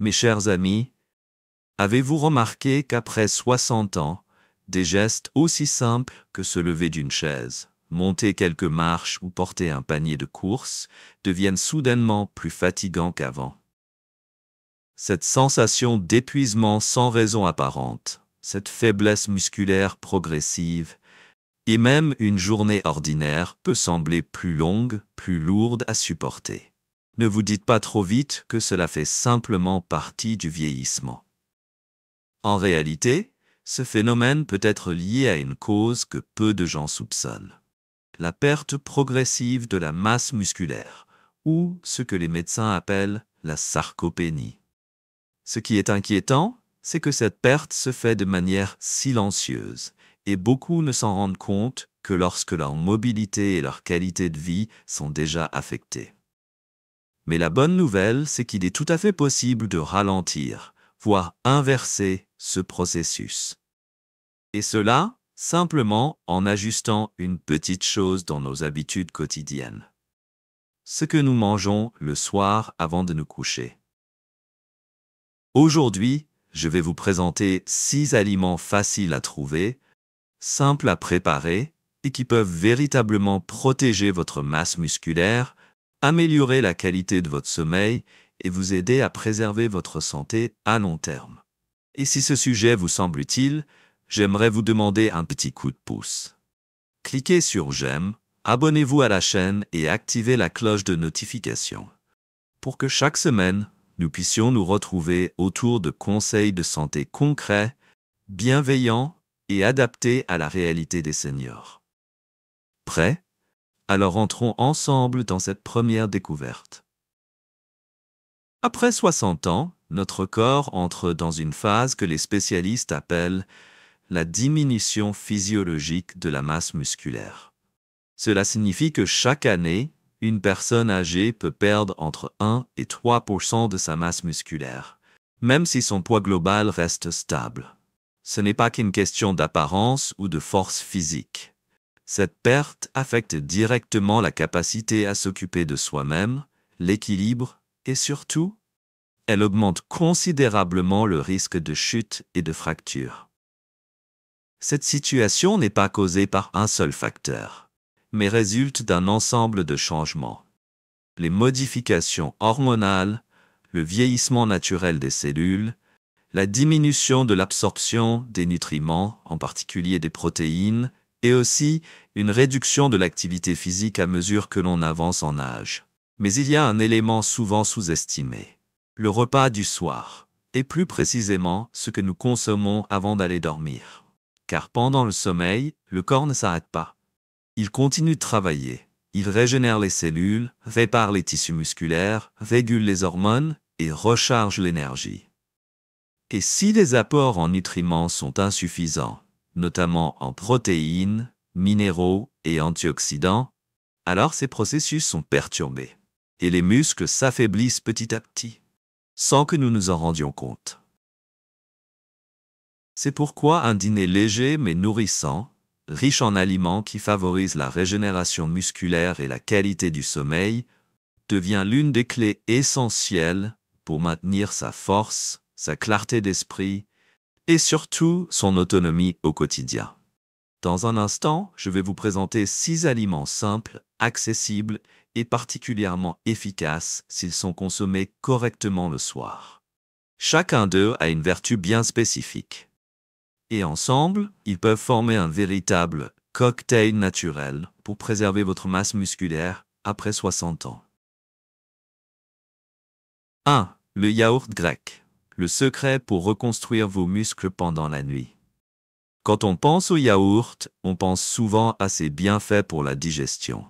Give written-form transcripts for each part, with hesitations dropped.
Mes chers amis, avez-vous remarqué qu'après 60 ans, des gestes aussi simples que se lever d'une chaise, monter quelques marches ou porter un panier de course deviennent soudainement plus fatigants qu'avant? Cette sensation d'épuisement sans raison apparente, cette faiblesse musculaire progressive, et même une journée ordinaire peut sembler plus longue, plus lourde à supporter. Ne vous dites pas trop vite que cela fait simplement partie du vieillissement. En réalité, ce phénomène peut être lié à une cause que peu de gens soupçonnent: la perte progressive de la masse musculaire, ou ce que les médecins appellent la sarcopénie. Ce qui est inquiétant, c'est que cette perte se fait de manière silencieuse, et beaucoup ne s'en rendent compte que lorsque leur mobilité et leur qualité de vie sont déjà affectées. Mais la bonne nouvelle, c'est qu'il est tout à fait possible de ralentir, voire inverser ce processus. Et cela, simplement en ajustant une petite chose dans nos habitudes quotidiennes: ce que nous mangeons le soir avant de nous coucher. Aujourd'hui, je vais vous présenter 6 aliments faciles à trouver, simples à préparer et qui peuvent véritablement protéger votre masse musculaire, améliorer la qualité de votre sommeil et vous aider à préserver votre santé à long terme. Et si ce sujet vous semble utile, j'aimerais vous demander un petit coup de pouce. Cliquez sur j'aime, abonnez-vous à la chaîne et activez la cloche de notification pour que chaque semaine, nous puissions nous retrouver autour de conseils de santé concrets, bienveillants et adaptés à la réalité des seniors. Prêts? Alors entrons ensemble dans cette première découverte. Après 60 ans, notre corps entre dans une phase que les spécialistes appellent la diminution physiologique de la masse musculaire. Cela signifie que chaque année, une personne âgée peut perdre entre 1 et 3% de sa masse musculaire, même si son poids global reste stable. Ce n'est pas qu'une question d'apparence ou de force physique. Cette perte affecte directement la capacité à s'occuper de soi-même, l'équilibre et surtout, elle augmente considérablement le risque de chute et de fracture. Cette situation n'est pas causée par un seul facteur, mais résulte d'un ensemble de changements. Les modifications hormonales, le vieillissement naturel des cellules, la diminution de l'absorption des nutriments, en particulier des protéines, et aussi une réduction de l'activité physique à mesure que l'on avance en âge. Mais il y a un élément souvent sous-estimé: le repas du soir, et plus précisément ce que nous consommons avant d'aller dormir. Car pendant le sommeil, le corps ne s'arrête pas. Il continue de travailler. Il régénère les cellules, répare les tissus musculaires, régule les hormones et recharge l'énergie. Et si les apports en nutriments sont insuffisants, notamment en protéines, minéraux et antioxydants, alors ces processus sont perturbés. Et les muscles s'affaiblissent petit à petit, sans que nous nous en rendions compte. C'est pourquoi un dîner léger mais nourrissant, riche en aliments qui favorisent la régénération musculaire et la qualité du sommeil, devient l'une des clés essentielles pour maintenir sa force, sa clarté d'esprit et surtout son autonomie au quotidien. Dans un instant, je vais vous présenter 6 aliments simples, accessibles et particulièrement efficaces s'ils sont consommés correctement le soir. Chacun d'eux a une vertu bien spécifique. Et ensemble, ils peuvent former un véritable cocktail naturel pour préserver votre masse musculaire après 60 ans. 1. Le yaourt grec. Le secret pour reconstruire vos muscles pendant la nuit. Quand on pense au yaourt, on pense souvent à ses bienfaits pour la digestion.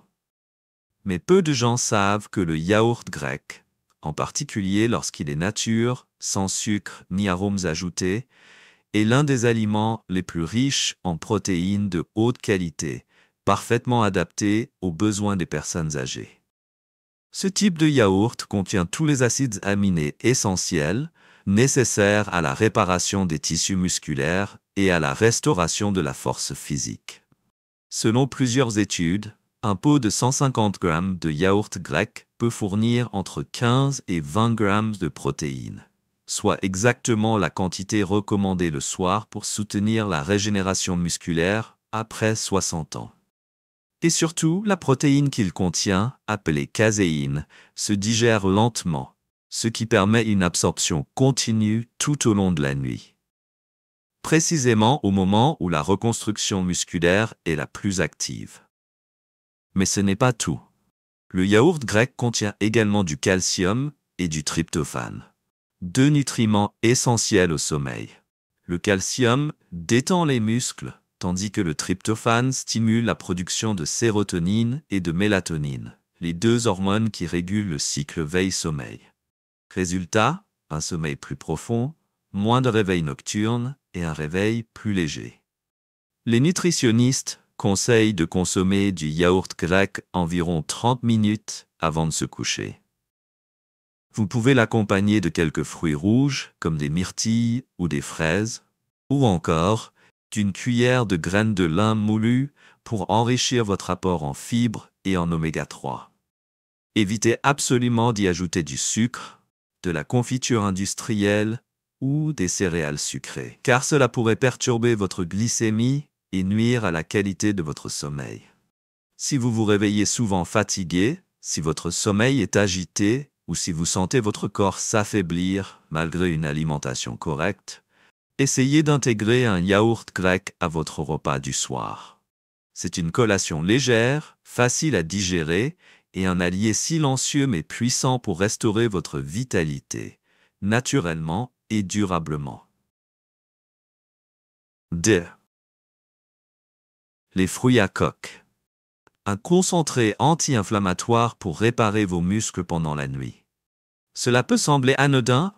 Mais peu de gens savent que le yaourt grec, en particulier lorsqu'il est nature, sans sucre ni arômes ajoutés, est l'un des aliments les plus riches en protéines de haute qualité, parfaitement adaptés aux besoins des personnes âgées. Ce type de yaourt contient tous les acides aminés essentiels, nécessaires à la réparation des tissus musculaires et à la restauration de la force physique. Selon plusieurs études, un pot de 150 g de yaourt grec peut fournir entre 15 et 20 g de protéines, soit exactement la quantité recommandée le soir pour soutenir la régénération musculaire après 60 ans. Et surtout, la protéine qu'il contient, appelée caséine, se digère lentement, ce qui permet une absorption continue tout au long de la nuit. Précisément au moment où la reconstruction musculaire est la plus active. Mais ce n'est pas tout. Le yaourt grec contient également du calcium et du tryptophane, deux nutriments essentiels au sommeil. Le calcium détend les muscles, tandis que le tryptophane stimule la production de sérotonine et de mélatonine, les deux hormones qui régulent le cycle veille-sommeil. Résultat, un sommeil plus profond, moins de réveil nocturne et un réveil plus léger. Les nutritionnistes conseillent de consommer du yaourt grec environ 30 minutes avant de se coucher. Vous pouvez l'accompagner de quelques fruits rouges comme des myrtilles ou des fraises, ou encore d'une cuillère de graines de lin moulues pour enrichir votre apport en fibres et en oméga 3. Évitez absolument d'y ajouter du sucre, de la confiture industrielle ou des céréales sucrées, car cela pourrait perturber votre glycémie et nuire à la qualité de votre sommeil. Si vous vous réveillez souvent fatigué, si votre sommeil est agité ou si vous sentez votre corps s'affaiblir malgré une alimentation correcte, essayez d'intégrer un yaourt grec à votre repas du soir. C'est une collation légère, facile à digérer et un allié silencieux mais puissant pour restaurer votre vitalité, naturellement et durablement. 2. Les fruits à coque. Un concentré anti-inflammatoire pour réparer vos muscles pendant la nuit. Cela peut sembler anodin,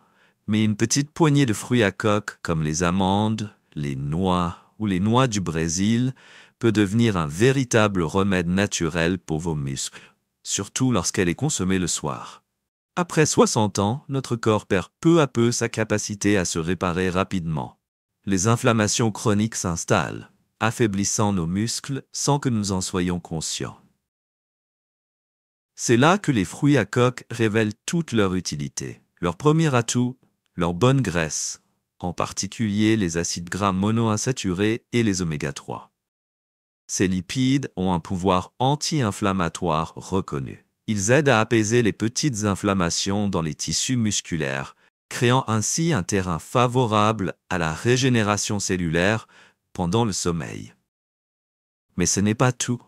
mais une petite poignée de fruits à coque comme les amandes, les noix ou les noix du Brésil peut devenir un véritable remède naturel pour vos muscles, surtout lorsqu'elle est consommée le soir. Après 60 ans, notre corps perd peu à peu sa capacité à se réparer rapidement. Les inflammations chroniques s'installent, affaiblissant nos muscles sans que nous en soyons conscients. C'est là que les fruits à coque révèlent toute leur utilité. Leur premier atout, leur bonne graisse, en particulier les acides gras monoinsaturés et les oméga 3. Ces lipides ont un pouvoir anti-inflammatoire reconnu. Ils aident à apaiser les petites inflammations dans les tissus musculaires, créant ainsi un terrain favorable à la régénération cellulaire pendant le sommeil. Mais ce n'est pas tout.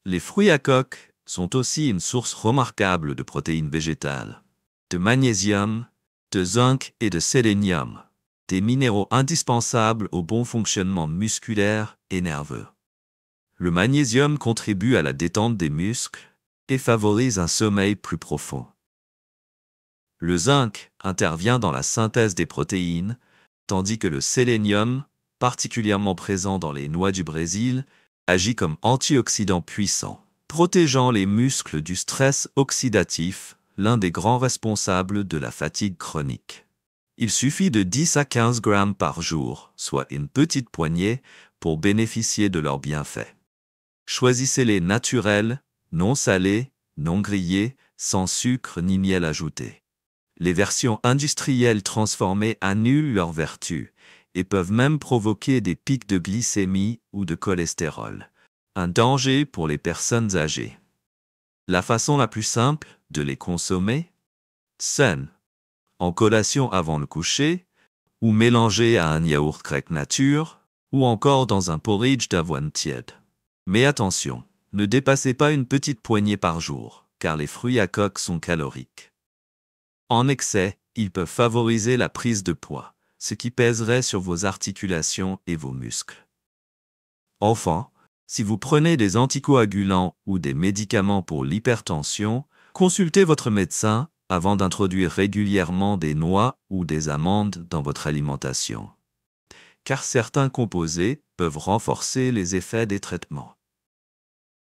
Les fruits à coque sont aussi une source remarquable de protéines végétales, de magnésium, de zinc et de sélénium, des minéraux indispensables au bon fonctionnement musculaire et nerveux. Le magnésium contribue à la détente des muscles et favorise un sommeil plus profond. Le zinc intervient dans la synthèse des protéines, tandis que le sélénium, particulièrement présent dans les noix du Brésil, agit comme antioxydant puissant, protégeant les muscles du stress oxydatif, l'un des grands responsables de la fatigue chronique. Il suffit de 10 à 15 grammes par jour, soit une petite poignée, pour bénéficier de leurs bienfaits. Choisissez-les naturels, non salés, non grillés, sans sucre ni miel ajouté. Les versions industrielles transformées annulent leurs vertus et peuvent même provoquer des pics de glycémie ou de cholestérol. Un danger pour les personnes âgées. La façon la plus simple de les consommer? Saine. En collation avant le coucher, ou mélangée à un yaourt grec nature, ou encore dans un porridge d'avoine tiède. Mais attention, ne dépassez pas une petite poignée par jour, car les fruits à coque sont caloriques. En excès, ils peuvent favoriser la prise de poids, ce qui pèserait sur vos articulations et vos muscles. Enfin, si vous prenez des anticoagulants ou des médicaments pour l'hypertension, consultez votre médecin avant d'introduire régulièrement des noix ou des amandes dans votre alimentation, car certains composés peuvent renforcer les effets des traitements.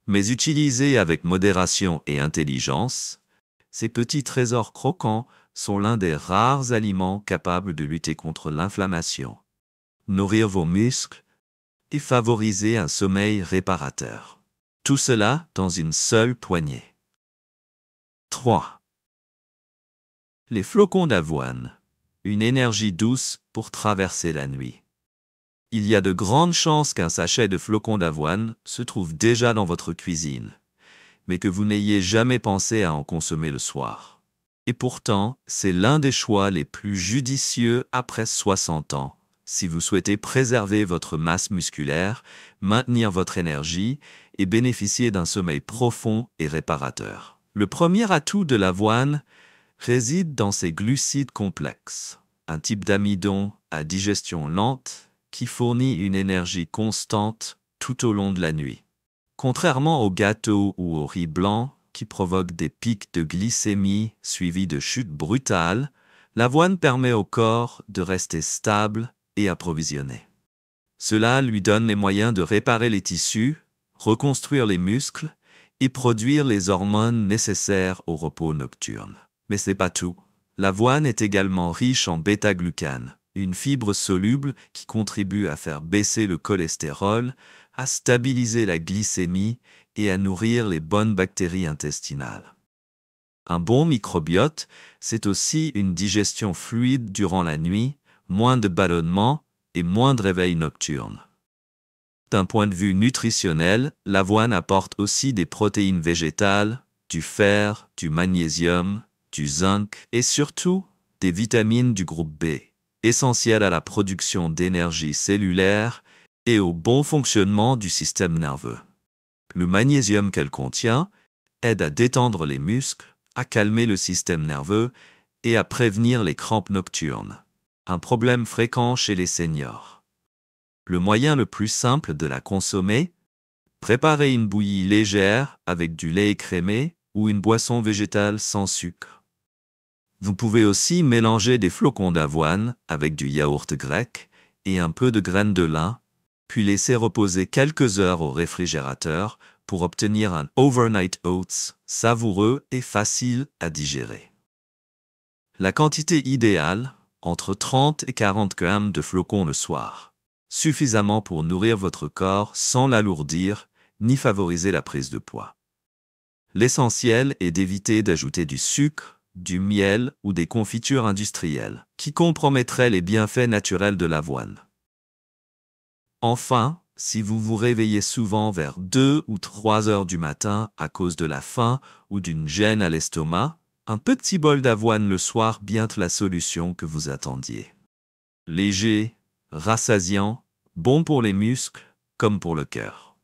Mais utilisés avec modération et intelligence, ces petits trésors croquants sont l'un des rares aliments capables de lutter contre l'inflammation, nourrir vos muscles et favoriser un sommeil réparateur. Tout cela dans une seule poignée. 3. Les flocons d'avoine. une énergie douce pour traverser la nuit. Il y a de grandes chances qu'un sachet de flocons d'avoine se trouve déjà dans votre cuisine, mais que vous n'ayez jamais pensé à en consommer le soir. Et pourtant, c'est l'un des choix les plus judicieux après 60 ans, si vous souhaitez préserver votre masse musculaire, maintenir votre énergie et bénéficier d'un sommeil profond et réparateur. Le premier atout de l'avoine réside dans ses glucides complexes, un type d'amidon à digestion lente qui fournit une énergie constante tout au long de la nuit. Contrairement au gâteau ou au riz blanc, qui provoquent des pics de glycémie suivis de chutes brutales, l'avoine permet au corps de rester stable et approvisionné. Cela lui donne les moyens de réparer les tissus, reconstruire les muscles et produire les hormones nécessaires au repos nocturne. Mais c'est pas tout. L'avoine est également riche en bêta-glucane, une fibre soluble qui contribue à faire baisser le cholestérol, à stabiliser la glycémie et à nourrir les bonnes bactéries intestinales. Un bon microbiote, c'est aussi une digestion fluide durant la nuit, moins de ballonnements et moins de réveils nocturnes. D'un point de vue nutritionnel, l'avoine apporte aussi des protéines végétales, du fer, du magnésium, du zinc et surtout des vitamines du groupe B, essentielles à la production d'énergie cellulaire et au bon fonctionnement du système nerveux. Le magnésium qu'elle contient aide à détendre les muscles, à calmer le système nerveux et à prévenir les crampes nocturnes, un problème fréquent chez les seniors. Le moyen le plus simple de la consommer, préparer une bouillie légère avec du lait écrémé ou une boisson végétale sans sucre. Vous pouvez aussi mélanger des flocons d'avoine avec du yaourt grec et un peu de graines de lin, puis laisser reposer quelques heures au réfrigérateur pour obtenir un overnight oats savoureux et facile à digérer. La quantité idéale, entre 30 et 40 grammes de flocons le soir, suffisamment pour nourrir votre corps sans l'alourdir ni favoriser la prise de poids. L'essentiel est d'éviter d'ajouter du sucre, du miel ou des confitures industrielles, qui compromettraient les bienfaits naturels de l'avoine. Enfin, si vous vous réveillez souvent vers 2 ou 3 heures du matin à cause de la faim ou d'une gêne à l'estomac, un petit bol d'avoine le soir bientôt la solution que vous attendiez. Léger, rassasiant, bon pour les muscles comme pour le cœur.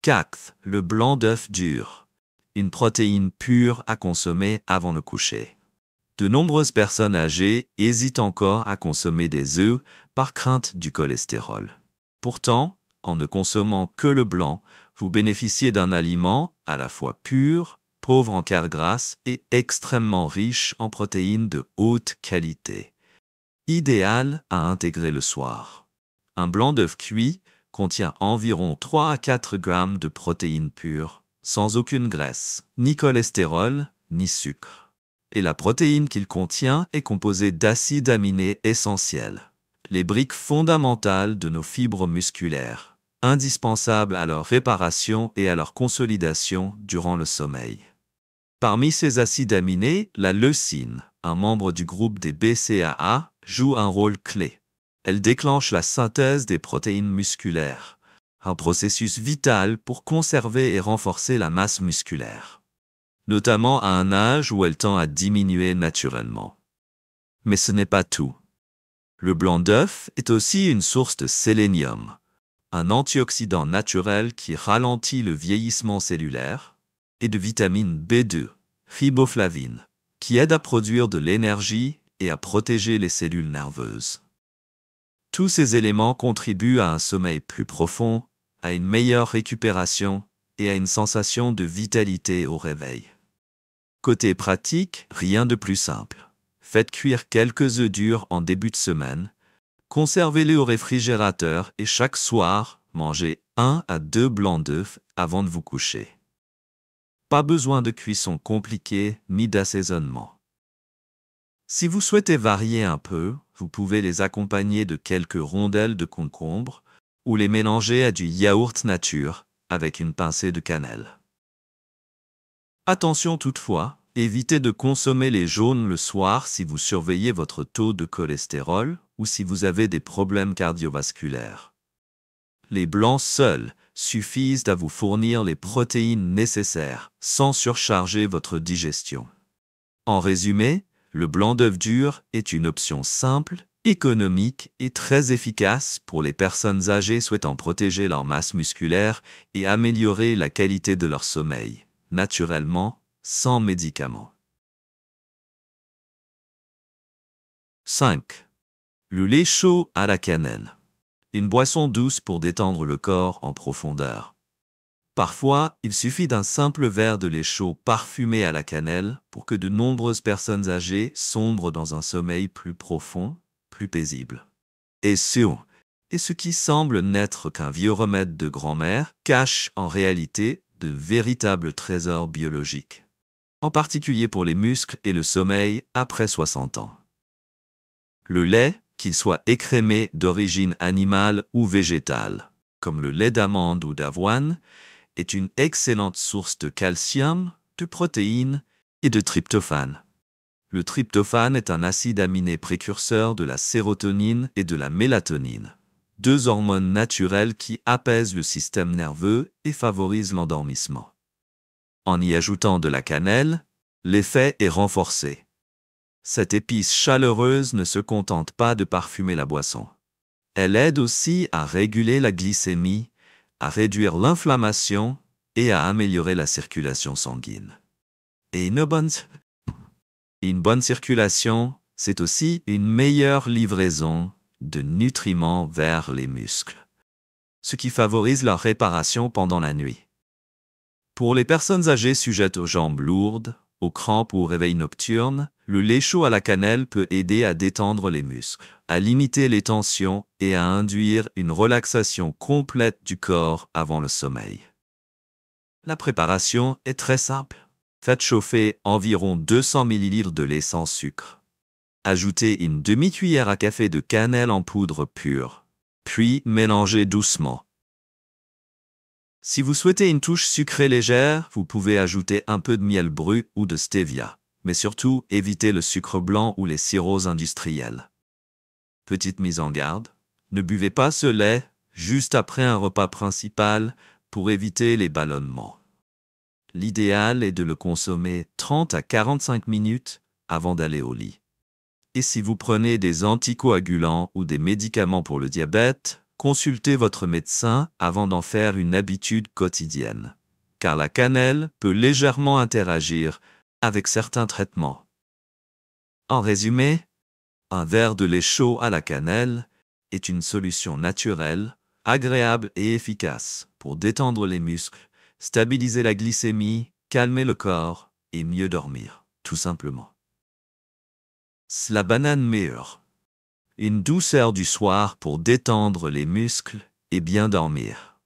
4. Le blanc d'œuf dur. Une protéine pure à consommer avant le coucher. De nombreuses personnes âgées hésitent encore à consommer des œufs par crainte du cholestérol. Pourtant, en ne consommant que le blanc, vous bénéficiez d'un aliment à la fois pur, pauvre en calories grasses et extrêmement riche en protéines de haute qualité. Idéal à intégrer le soir. Un blanc d'œuf cuit contient environ 3 à 4 grammes de protéines pures, sans aucune graisse, ni cholestérol, ni sucre. Et la protéine qu'il contient est composée d'acides aminés essentiels, les briques fondamentales de nos fibres musculaires, indispensables à leur réparation et à leur consolidation durant le sommeil. Parmi ces acides aminés, la leucine, un membre du groupe des BCAA, joue un rôle clé. Elle déclenche la synthèse des protéines musculaires, un processus vital pour conserver et renforcer la masse musculaire, notamment à un âge où elle tend à diminuer naturellement. Mais ce n'est pas tout. Le blanc d'œuf est aussi une source de sélénium, un antioxydant naturel qui ralentit le vieillissement cellulaire, et de vitamine B2, riboflavine, qui aide à produire de l'énergie et à protéger les cellules nerveuses. Tous ces éléments contribuent à un sommeil plus profond, à une meilleure récupération et à une sensation de vitalité au réveil. Côté pratique, rien de plus simple. Faites cuire quelques œufs durs en début de semaine, conservez-les au réfrigérateur et chaque soir, mangez 1 à 2 blancs d'œufs avant de vous coucher. Pas besoin de cuisson compliquée ni d'assaisonnement. Si vous souhaitez varier un peu, vous pouvez les accompagner de quelques rondelles de concombre ou les mélanger à du yaourt nature avec une pincée de cannelle. Attention toutefois, Évitez de consommer les jaunes le soir si vous surveillez votre taux de cholestérol ou si vous avez des problèmes cardiovasculaires. Les blancs seuls suffisent à vous fournir les protéines nécessaires sans surcharger votre digestion. En résumé, le blanc d'œuf dur est une option simple, économique et très efficace pour les personnes âgées souhaitant protéger leur masse musculaire et améliorer la qualité de leur sommeil, naturellement, sans médicaments. 5. Le lait chaud à la cannelle. Une boisson douce pour détendre le corps en profondeur. Parfois, il suffit d'un simple verre de lait chaud parfumé à la cannelle pour que de nombreuses personnes âgées sombrent dans un sommeil plus profond, plus paisible. Et ce qui semble n'être qu'un vieux remède de grand-mère cache en réalité de véritables trésors biologiques, en particulier pour les muscles et le sommeil après 60 ans. Le lait, qu'il soit écrémé d'origine animale ou végétale, comme le lait d'amande ou d'avoine, est une excellente source de calcium, de protéines et de tryptophane. Le tryptophane est un acide aminé précurseur de la sérotonine et de la mélatonine, deux hormones naturelles qui apaisent le système nerveux et favorisent l'endormissement. En y ajoutant de la cannelle, l'effet est renforcé. Cette épice chaleureuse ne se contente pas de parfumer la boisson. Elle aide aussi à réguler la glycémie, à réduire l'inflammation et à améliorer la circulation sanguine. Et une bonne circulation, c'est aussi une meilleure livraison de nutriments vers les muscles, ce qui favorise leur réparation pendant la nuit. Pour les personnes âgées sujettes aux jambes lourdes, aux crampes ou au réveil nocturne, le lait chaud à la cannelle peut aider à détendre les muscles, à limiter les tensions et à induire une relaxation complète du corps avant le sommeil. La préparation est très simple. Faites chauffer environ 200 ml de lait sans sucre. Ajoutez une demi-cuillère à café de cannelle en poudre pure, puis mélangez doucement. Si vous souhaitez une touche sucrée légère, vous pouvez ajouter un peu de miel brut ou de stevia, mais surtout évitez le sucre blanc ou les sirops industriels. Petite mise en garde, ne buvez pas ce lait juste après un repas principal pour éviter les ballonnements. L'idéal est de le consommer 30 à 45 minutes avant d'aller au lit. Et si vous prenez des anticoagulants ou des médicaments pour le diabète, consultez votre médecin avant d'en faire une habitude quotidienne, car la cannelle peut légèrement interagir avec certains traitements. En résumé, un verre de lait chaud à la cannelle est une solution naturelle, agréable et efficace pour détendre les muscles, stabiliser la glycémie, calmer le corps et mieux dormir, tout simplement. La banane meilleure. Une douceur du soir pour détendre les muscles et bien dormir.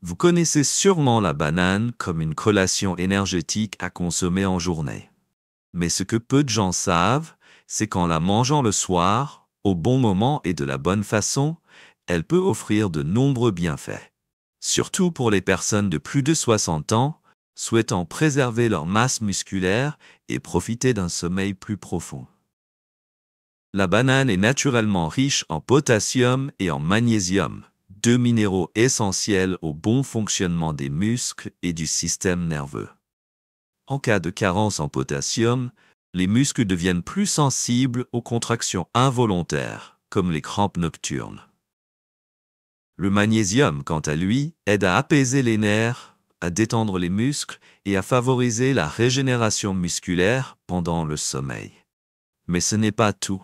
Vous connaissez sûrement la banane comme une collation énergétique à consommer en journée. Mais ce que peu de gens savent, c'est qu'en la mangeant le soir, au bon moment et de la bonne façon, elle peut offrir de nombreux bienfaits. Surtout pour les personnes de plus de 60 ans, souhaitant préserver leur masse musculaire et profiter d'un sommeil plus profond. La banane est naturellement riche en potassium et en magnésium, deux minéraux essentiels au bon fonctionnement des muscles et du système nerveux. En cas de carence en potassium, les muscles deviennent plus sensibles aux contractions involontaires, comme les crampes nocturnes. Le magnésium, quant à lui, aide à apaiser les nerfs, à détendre les muscles et à favoriser la régénération musculaire pendant le sommeil. Mais ce n'est pas tout.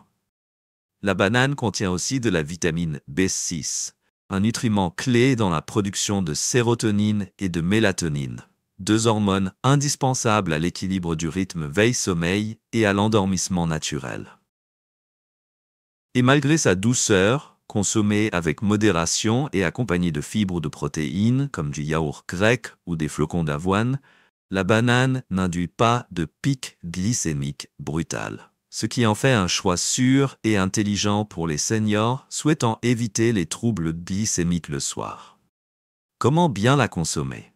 La banane contient aussi de la vitamine B6, un nutriment clé dans la production de sérotonine et de mélatonine, deux hormones indispensables à l'équilibre du rythme veille-sommeil et à l'endormissement naturel. Et malgré sa douceur, consommée avec modération et accompagnée de fibres de protéines comme du yaourt grec ou des flocons d'avoine, la banane n'induit pas de pic glycémique brutal, ce qui en fait un choix sûr et intelligent pour les seniors souhaitant éviter les troubles glycémiques le soir. Comment bien la consommer?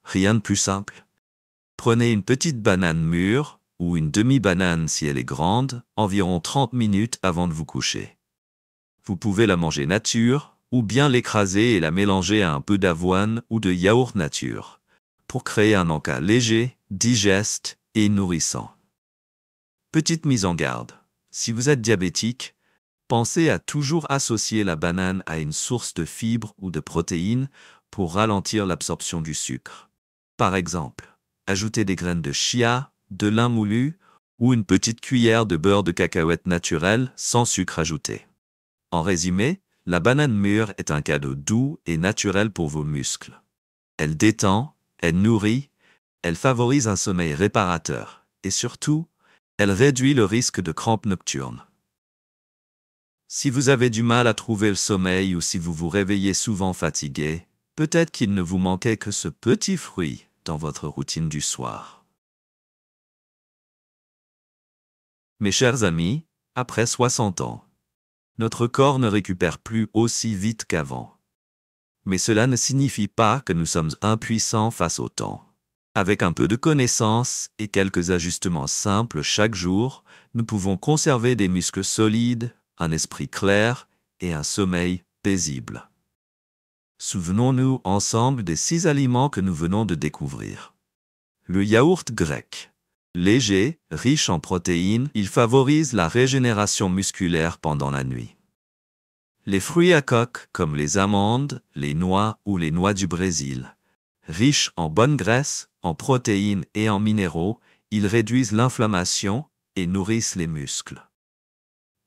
Rien de plus simple. Prenez une petite banane mûre, ou une demi-banane si elle est grande, environ 30 minutes avant de vous coucher. Vous pouvez la manger nature, ou bien l'écraser et la mélanger à un peu d'avoine ou de yaourt nature, pour créer un encas léger, digeste et nourrissant. Petite mise en garde. Si vous êtes diabétique, pensez à toujours associer la banane à une source de fibres ou de protéines pour ralentir l'absorption du sucre. Par exemple, ajoutez des graines de chia, de lin moulu ou une petite cuillère de beurre de cacahuète naturel sans sucre ajouté. En résumé, la banane mûre est un cadeau doux et naturel pour vos muscles. Elle détend, elle nourrit, elle favorise un sommeil réparateur et surtout, elle réduit le risque de crampes nocturnes. Si vous avez du mal à trouver le sommeil ou si vous vous réveillez souvent fatigué, peut-être qu'il ne vous manquait que ce petit fruit dans votre routine du soir. Mes chers amis, après 60 ans, notre corps ne récupère plus aussi vite qu'avant. Mais cela ne signifie pas que nous sommes impuissants face au temps. Avec un peu de connaissance et quelques ajustements simples chaque jour, nous pouvons conserver des muscles solides, un esprit clair et un sommeil paisible. Souvenons-nous ensemble des 6 aliments que nous venons de découvrir. Le yaourt grec. Léger, riche en protéines, il favorise la régénération musculaire pendant la nuit. Les fruits à coque comme les amandes, les noix ou les noix du Brésil. Riches en bonnes graisses, en protéines et en minéraux, ils réduisent l'inflammation et nourrissent les muscles.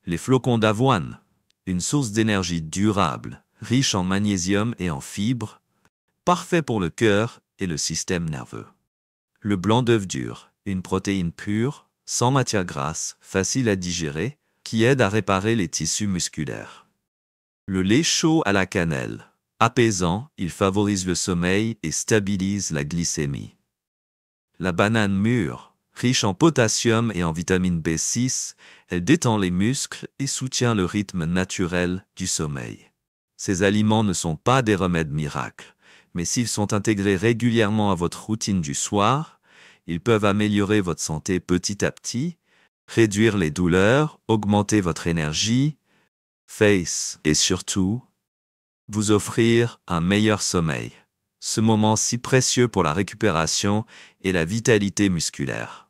Les flocons d'avoine, une source d'énergie durable, riche en magnésium et en fibres, parfait pour le cœur et le système nerveux. Le blanc d'œuf dur, une protéine pure, sans matière grasse, facile à digérer, qui aide à réparer les tissus musculaires. Le lait chaud à la cannelle, apaisant, il favorise le sommeil et stabilise la glycémie. La banane mûre, riche en potassium et en vitamine B6, elle détend les muscles et soutient le rythme naturel du sommeil. Ces aliments ne sont pas des remèdes miracles, mais s'ils sont intégrés régulièrement à votre routine du soir, ils peuvent améliorer votre santé petit à petit, réduire les douleurs, augmenter votre énergie, et surtout, vous offrir un meilleur sommeil, ce moment si précieux pour la récupération et la vitalité musculaire.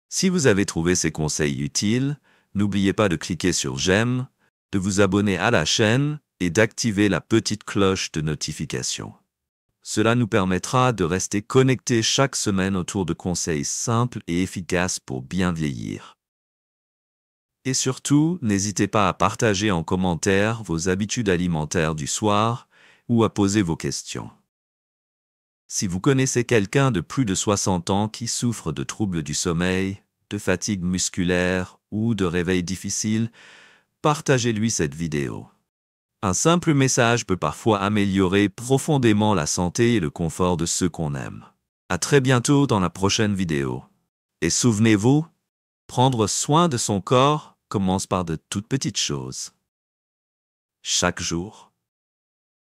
Si vous avez trouvé ces conseils utiles, n'oubliez pas de cliquer sur j'aime, de vous abonner à la chaîne et d'activer la petite cloche de notification. Cela nous permettra de rester connectés chaque semaine autour de conseils simples et efficaces pour bien vieillir. Et surtout, n'hésitez pas à partager en commentaire vos habitudes alimentaires du soir ou à poser vos questions. Si vous connaissez quelqu'un de plus de 60 ans qui souffre de troubles du sommeil, de fatigue musculaire ou de réveil difficile, partagez-lui cette vidéo. Un simple message peut parfois améliorer profondément la santé et le confort de ceux qu'on aime. À très bientôt dans la prochaine vidéo. Et souvenez-vous, prendre soin de son corps commence par de toutes petites choses. Chaque jour.